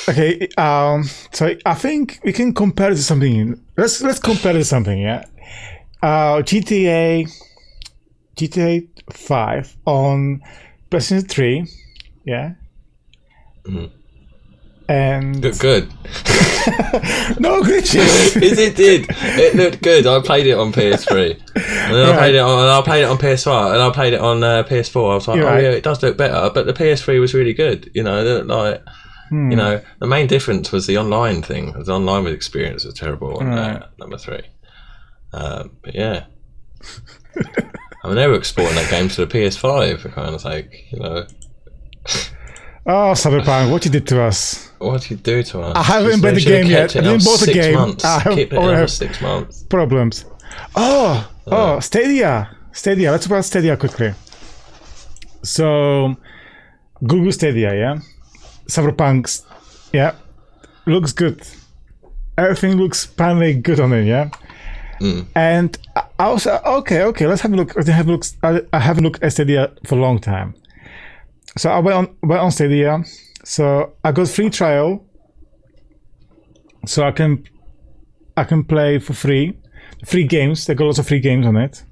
Okay, so I think we can compare it to something. Let's compare it to something, yeah. GTA 5 on PlayStation 3, yeah. And good. No glitches. It did. It looked good. I played it on PS3, and then I played it on PS5, and I played it on PS4. I was like, yeah, it does look better. But the PS3 was really good. Like. The main difference was the online thing. The online experience was terrible on number 3. But yeah, I mean, they were exporting that game to the PS5 for kind of sake, Oh, Cyberpunk, what you did to us? What did you do to us? I haven't played the game yet. I didn't bought the game. Keep it on 6 months. Problems. Stadia. Let's talk about Stadia quickly. So, Google Stadia, yeah. Cyberpunk, yeah, looks good. Everything looks finally good on it, yeah. And I was okay. Let's have a look. I haven't looked at Stadia for a long time, so I went on Stadia. So I got free trial, so I can play for free games. They got lots of free games on it,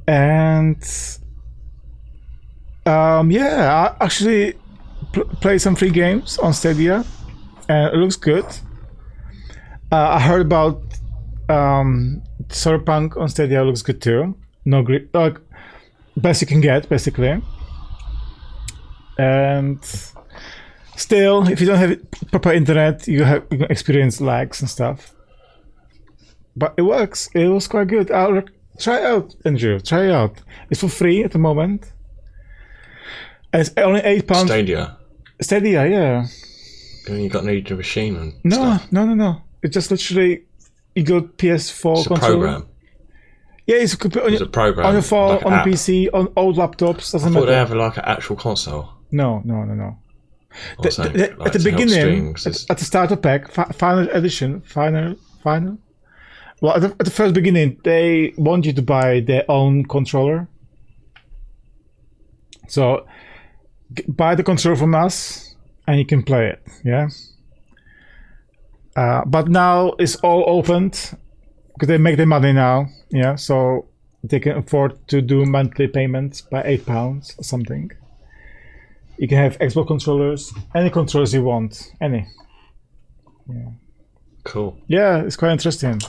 and I actually play some free games on Stadia, and it looks good. I heard about Cyberpunk on Stadia. Looks good too. No grip, like best you can get, basically. And still, if you don't have proper internet, you can experience lags and stuff. But it works. It was quite good. I'll try it out, Andrew. Try it out. It's for free at the moment. And it's only £8. Stadia, yeah. You got need a machine and stuff. No. It's just literally you got PS4 it's controller. A program. Yeah, it's a program on your phone, like on a PC, on old laptops. Doesn't matter. They have like an actual console. No. At the beginning, at the starter pack, final edition, final. Well, at the first beginning, they want you to buy their own controller. So buy the controller from us, and you can play it. Yeah. But now it's all opened because they make their money now. Yeah, so they can afford to do monthly payments by £8 or something. You can have Xbox controllers, any controllers you want, any. Yeah. Cool. Yeah, it's quite interesting.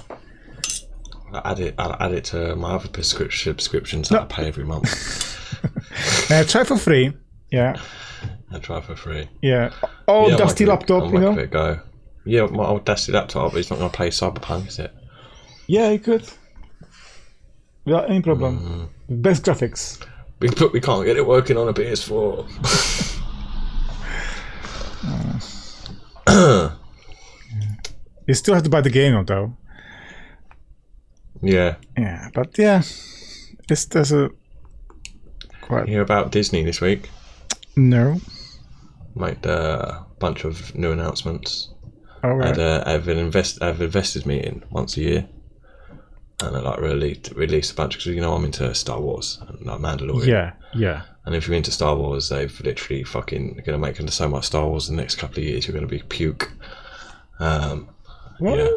I'll add it to my other subscriptions that I pay every month. Try for free. Yeah. I try for free. Yeah. Dusty laptop, I'll give it a go. Yeah, my old dusty laptop, it's not going to play Cyberpunk, is it? Yeah, you could. Without any problem. Best graphics. But we can't get it working on a PS4. You still have to buy the game, though. Yeah. Yeah, but yeah. There's a... Quite... You hear about Disney this week? No. Made a bunch of new announcements. All right. Have an investors meeting once a year, and they like release a bunch, because I'm into Star Wars and like Mandalorian. Yeah. And if you're into Star Wars, they've literally going to make so much Star Wars in the next couple of years, you're going to be puke. What? Yeah.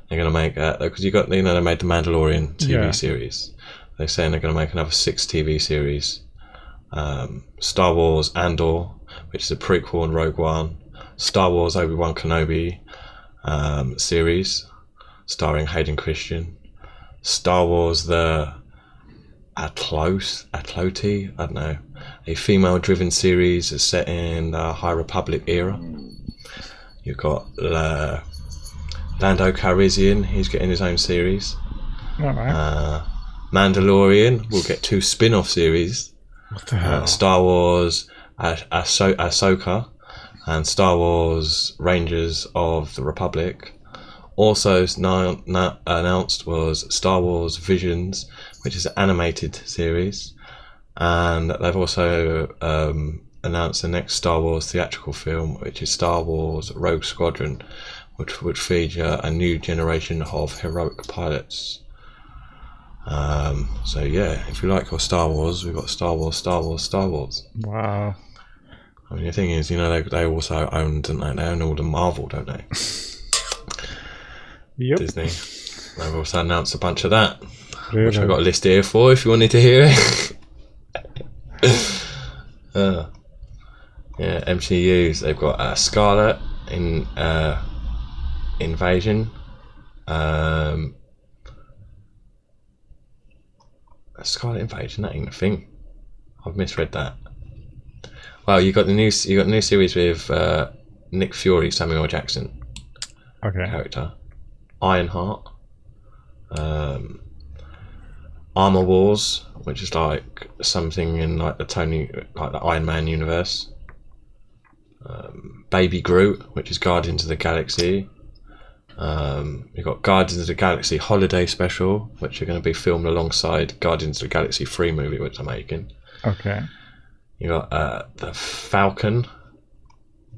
They're going to make because they made the Mandalorian TV series. They're saying they're going to make another 6 TV series. Star Wars Andor, which is a prequel on Rogue One. Star Wars Obi-Wan Kenobi series, starring Hayden Christensen. Star Wars the Atlote, I don't know, a female-driven series set in the High Republic era. You've got Lando Calrissian, he's getting his own series. All right. Mandalorian will get 2 spin-off series. What the hell? Star Wars Ahsoka and Star Wars Rangers of the Republic. Also announced was Star Wars Visions, which is an animated series, and they've also announced the next Star Wars theatrical film, which is Star Wars Rogue Squadron, which would feature a new generation of heroic pilots. So yeah, if you like your Star Wars, we've got Star Wars. Wow. I mean, the thing is, they also own, don't they? They own all the Marvel, don't they? Yep. Disney. They've also announced a bunch of that, Really? which I've got a list here for if you wanted to hear it. Yeah, MCUs. They've got Scarlet in Invasion. Scarlet Invasion. That ain't a thing. I've misread that. Well, you got the new series with Nick Fury, Samuel Jackson character, Ironheart, Armor Wars, which is like something in like the Iron Man universe. Baby Groot, which is Guardians of the Galaxy. You've got Guardians of the Galaxy Holiday Special, which are going to be filmed alongside Guardians of the Galaxy 3 movie, which they're making. Okay. You got the Falcon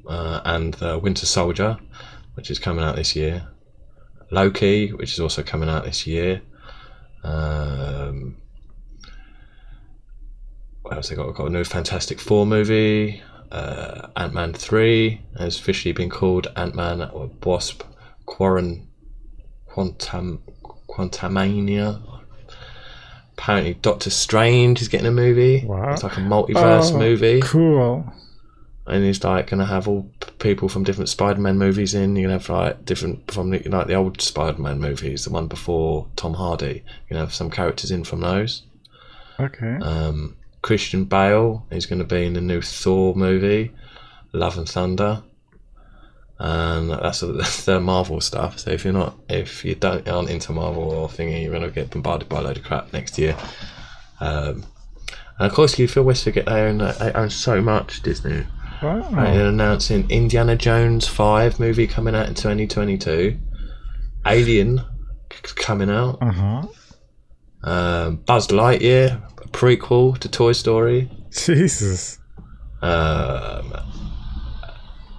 and the Winter Soldier, which is coming out this year. Loki, which is also coming out this year. What else they got? We've got a new Fantastic Four movie. Ant-Man 3 has officially been called Ant-Man or Wasp Quantumania. Apparently Doctor Strange is getting a movie. Wow. It's like a multiverse movie. Cool. And he's like going to have all people from different Spider-Man movies in. You're going to have like different from the old Spider-Man movies, the one before Tom Hardy. You're going to have some characters in from those. Okay. Christian Bale is going to be in the new Thor movie, Love and Thunder. And that's the Marvel stuff. So if you aren't into Marvel or thingy, you're going to get bombarded by a load of crap next year. And of course, you always forget they own so much, Disney. Wow. They're announcing Indiana Jones 5 movie coming out in 2022. Alien coming out. Buzz Lightyear, a prequel to Toy Story. Jesus.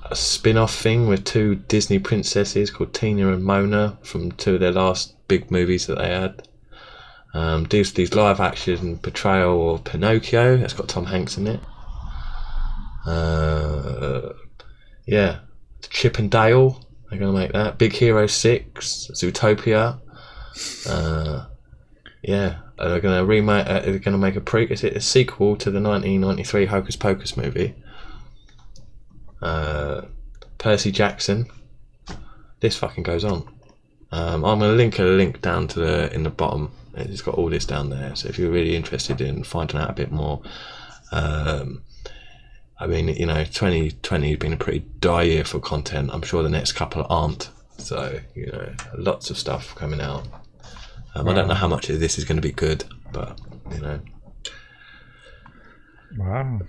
A spin-off thing with 2 Disney princesses called Tina and Mona from 2 of their last big movies that they had. These live action portrayal of Pinocchio that's got Tom Hanks in it. Chip and Dale, they're going to make that. Big Hero 6, Zootopia. They're going to remake. They're going to make a sequel to the 1993 Hocus Pocus movie. Percy Jackson. This fucking goes on. I'm going to link a link down to in the bottom. It's got all this down there. So if you're really interested in finding out a bit more, 2020 has been a pretty dire year for content. I'm sure the next couple aren't. So lots of stuff coming out. I don't know how much of this is going to be good, but Wow.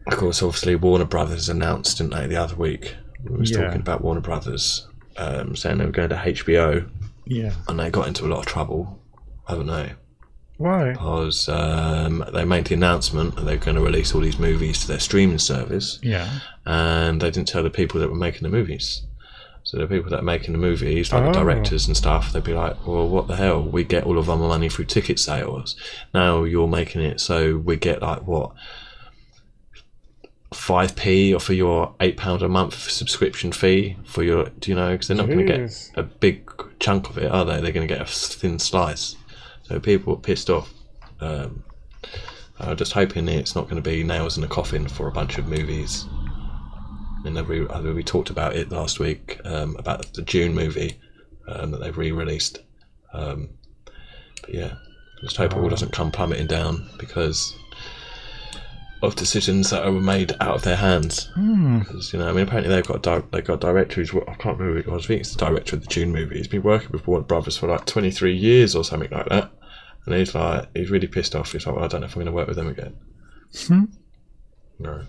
Of course, obviously, Warner Brothers announced, didn't they, the other week? We was talking about Warner Brothers saying they were going to HBO. Yeah. And they got into a lot of trouble, haven't they? Why? because they made the announcement that they're going to release all these movies to their streaming service, Yeah. and they didn't tell the people that were making the movies. So the people that are making the movies, like the Oh. directors and stuff, they'd be like, well, what the hell? We get all of our money through ticket sales. Now you're making it so we get like, what, 5p or for your £8 a month subscription fee for your, do you know, because they're not going to get Jeez. a big chunk of it, are they? They're going to get a thin slice. So people are pissed off. I'm just hoping it's not going to be nails in a coffin for a bunch of movies. And we talked about it last week, about the June movie that they've re-released. But yeah, just hope it all doesn't come plummeting down because of decisions that were made out of their hands. Because, you know, I mean, apparently they've got a director who's, I can't remember who it was, I think it's the director of the June movie. He's been working with Warner Brothers for like 23 years or something like that. And he's really pissed off. He's like, well, I don't know if I'm going to work with them again. No.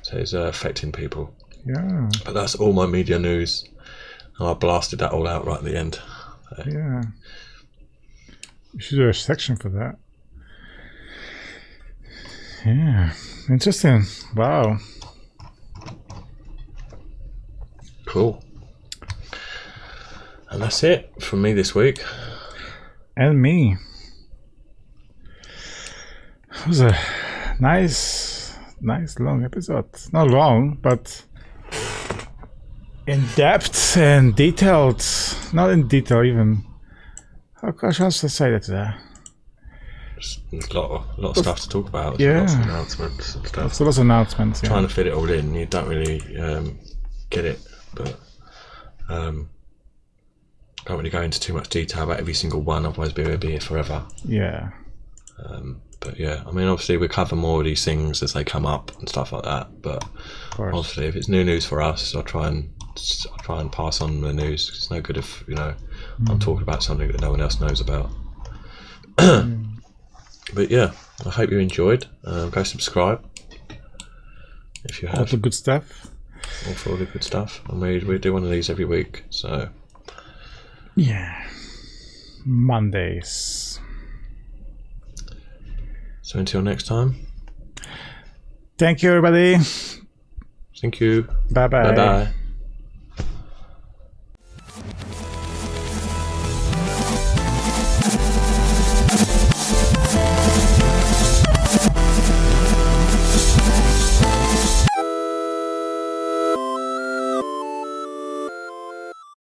So it's affecting people. Yeah. But that's all my media news. And I blasted that all out right at the end. So, Yeah. You should do a section for that. Yeah. Interesting. Wow. cool. And that's it from me this week. And me. It was a nice long episode. Not long, but in depth and detailed. Not in detail even. How gosh, how should I say that? There's a lot of stuff to talk about. Yeah. Lots of announcements and stuff. So lots of announcements. Yeah. Trying to fit it all in, you don't really get it, but don't really go into too much detail about every single one, otherwise we'll be here forever. Yeah. But yeah, I mean, obviously we cover more of these things as they come up and stuff like that. But obviously, if it's new news for us, I'll try and pass on the news. It's no good if I'm talking about something that no one else knows about. But yeah, I hope you enjoyed. Go subscribe if you have. All the good stuff. All for all the good stuff, and we do one of these every week. So Yeah. Mondays. So until next time. Thank you, everybody. Thank you. Bye bye. Bye bye.